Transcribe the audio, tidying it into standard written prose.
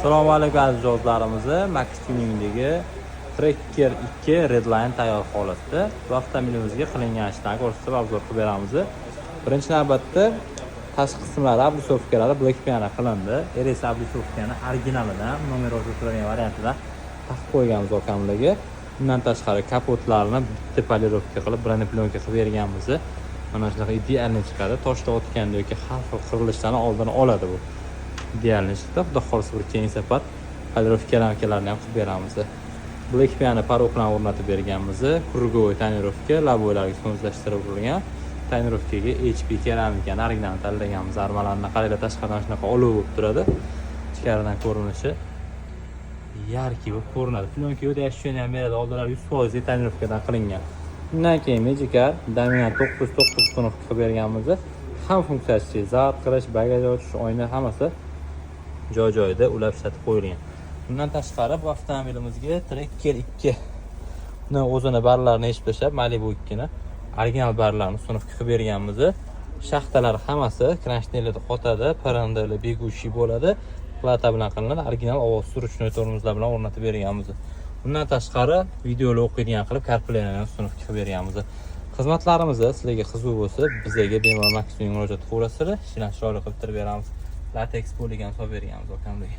Assalomu alaykum aziz do'stlarimiz. Max Tuningdagi Tracker 2 Redline tayyor holatda bu avtomobilimizga qilingan ishlarni ko'rsatib obzor qilib beramiz. Birinchi navbatda tashqi qismlari oblisovkalari black piano qilindi. RS oblisovkani originalidan numerosi turgan variantidan taqib qo'yganmiz okamligi. Bundan tashqari kapotlarni bitta polirovka qilib, birini plyonka qilib berganmiz. Mana shunaqa idealni chiqadi. Toshda o'tganda yoki har xil qurilishlarni oldini oladi bu. Idealni chiqdi. Xudo xolisa bir keyin safar polirovkalarni ham qilib beramiz. Black piano paroklarni o'rnatib berganmiz. Krugovoy tonirovka, laboylarga so'zlashtirib urilgan. Tonirovkaga HP keramikani original tanlaganmiz. Armalarni qaranglar, tashqaridan shunaqa olov bo'lib turadi. Ichkaridan ko'rinishi yarki bo'lib ko'rinadi. Plyonka o'ta yaxshi ham beradi. Oldinlari 100% tonirovkadan qilingan. Undan keyin Magicar Dominant 9 tunuqqa qilib berganmiz. Ham funksiyasi zabt qilish, bagaj ochish, oyna hammasi joy-joyida ulab ishlatib qo'yilgan. Bundan tashqari bu avtomobilimizga Tracker 2 ni o'zini barlarini yechib tashlab, Malibu 2 ni original barlarni sunuvga qilib berganmiz. Shaxtalar hammasi krashnerlarda qotadi, parrandali begushi bo'ladi. Plata bilan qilinadi. Original ovoz suruvchi tormozlar bilan o'rnatib berganmiz. Bundan tashqari videolar o'qiydigan qilib karplaylarni sunuvga qilib berganmiz. Xizmatlarimiz sizlarga qiziq bo'lsa, bizga bemalol Max Tuning murojaat qilasizlar. Ishlarni chiroyli qilib beramiz. Latex bo'lgan solib berganmiz okamlarga.